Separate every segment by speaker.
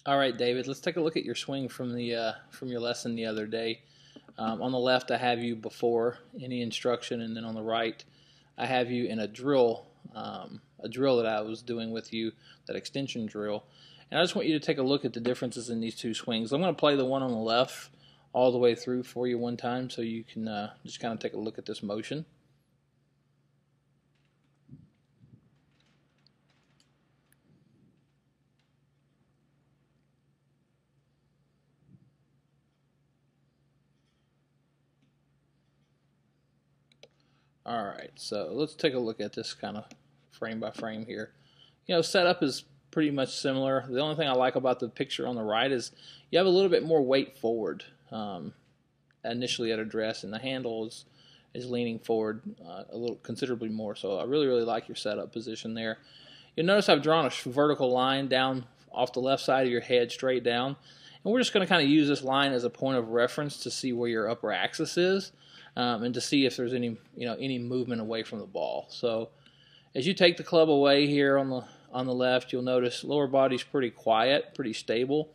Speaker 1: All right, David, let's take a look at your swing from your lesson the other day. On the left, I have you before any instruction, and then on the right, I have you in a drill that I was doing with you, that extension drill. And I just want you to take a look at the differences in these two swings. I'm going to play the one on the left all the way through for you one time so you can just kind of take a look at this motion. All right, so let's take a look at this kind of frame by frame here. You know, setup is pretty much similar. The only thing I like about the picture on the right is you have a little bit more weight forward initially at address, and the handle is leaning forward a little considerably more. So I really like your setup position there. You'll notice I've drawn a vertical line down off the left side of your head straight down, and we're just going to kind of use this line as a point of reference to see where your upper axis is. And to see if there's any movement away from the ball. So as you take the club away here on the left, you'll notice lower body's pretty quiet, pretty stable,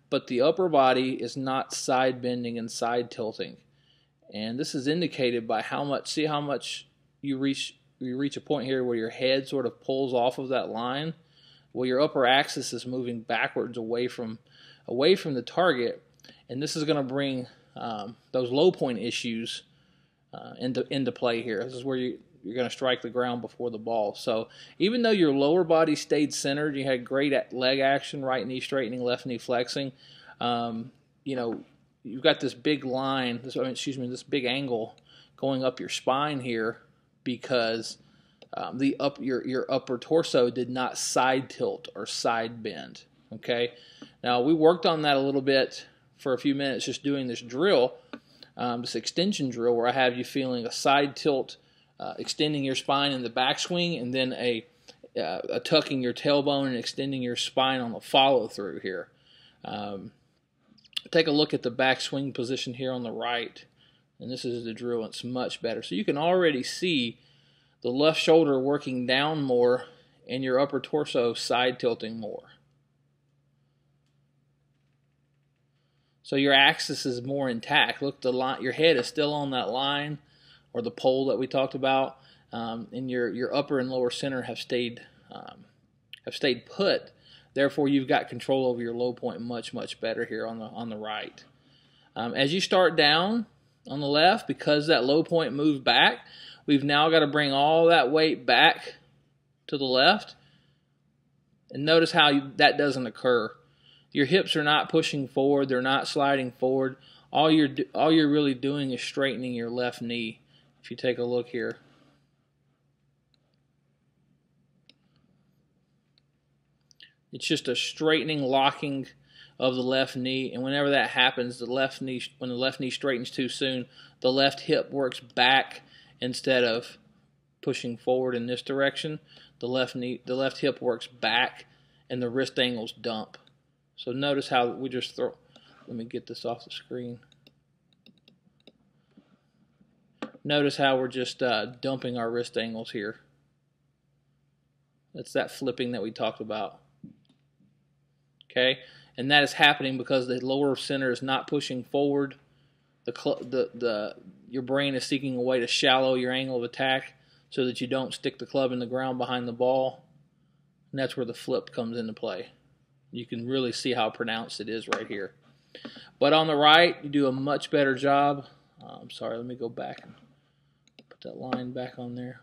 Speaker 1: but the upper body is not side bending and side tilting. And this is indicated by how much you reach a point here where your head sort of pulls off of that line. Well, your upper axis is moving backwards away from the target, and this is going to bring those low point issues into play here. This is where you're going to strike the ground before the ball. So even though your lower body stayed centered, you had great leg action, right knee straightening, left knee flexing. You've got this big line, this big angle going up your spine here because your upper torso did not side tilt or side bend. Okay, now we worked on that a little bit for a few minutes just doing this drill. This extension drill where I have you feeling a side tilt, extending your spine in the backswing, and then a tucking your tailbone and extending your spine on the follow through here. Take a look at the backswing position here on the right, and this is the drill. It's much better. So you can already see the left shoulder working down more and your upper torso side tilting more. So your axis is more intact. Look, your head is still on that line or the pole that we talked about, and your upper and lower center have stayed put. Therefore, you've got control over your low point much better here on the right. As you start down on the left, because that low point moved back, we've now got to bring all that weight back to the left. And notice how that doesn't occur. Your hips are not pushing forward. They're not sliding forward. All you're really doing is straightening your left knee. If you take a look here. It's just a straightening, locking of the left knee, and whenever that happens, when the left knee straightens too soon, the left hip works back instead of pushing forward in this direction. The left hip works back, and the wrist angles dump. So notice how we just throw. Let me get this off the screen. Notice how we're just dumping our wrist angles here. That's that flipping that we talked about. Okay, and that is happening because the lower center is not pushing forward. Your brain is seeking a way to shallow your angle of attack so that you don't stick the club in the ground behind the ball, and that's where the flip comes into play. You can really see how pronounced it is right here. But on the right, you do a much better job. I'm sorry, let me go back and put that line back on there.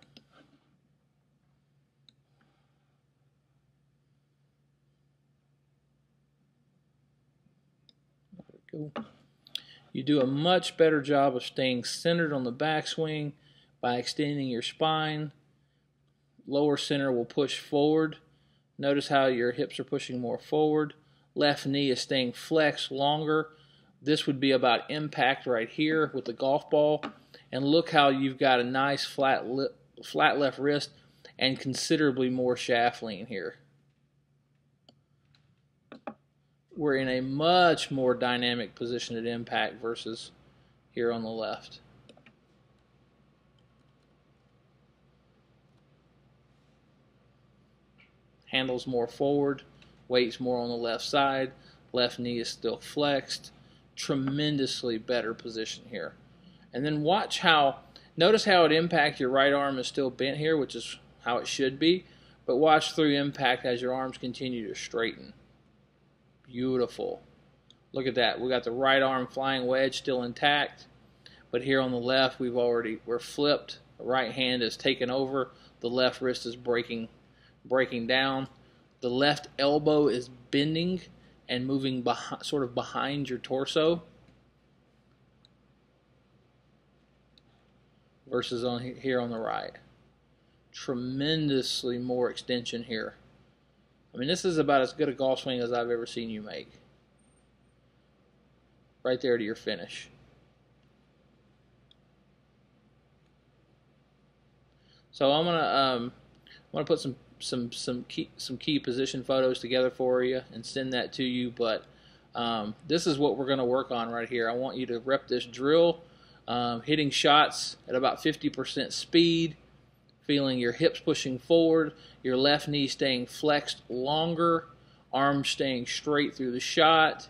Speaker 1: There we go. You do a much better job of staying centered on the backswing by extending your spine. Lower center will push forward. Notice how your hips are pushing more forward. Left knee is staying flexed longer. This would be about impact right here with the golf ball. And look how you've got a nice flat left wrist and considerably more shaft lean here. We're in a much more dynamic position at impact versus here on the left. Handles more forward. Weight's more on the left side. Left knee is still flexed. Tremendously better position here. And then watch how, notice how it impacts your right arm is still bent here, which is how it should be. But watch through impact as your arms continue to straighten. Beautiful. Look at that. We got the right arm flying wedge still intact. But here on the left, we're flipped. The right hand is taken over. The left wrist is breaking down. The left elbow is bending and moving behind, sort of behind your torso. Versus here on the right. Tremendously more extension here. I mean, this is about as good a golf swing as I've ever seen you make. Right there to your finish. So I'm gonna put some key position photos together for you and send that to you. But this is what we're gonna work on right here. I want you to rep this drill, hitting shots at about 50% speed, feeling your hips pushing forward, your left knee staying flexed longer, arms staying straight through the shot.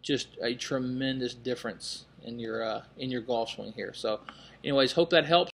Speaker 1: Just a tremendous difference in your golf swing here. So, anyways, hope that helps.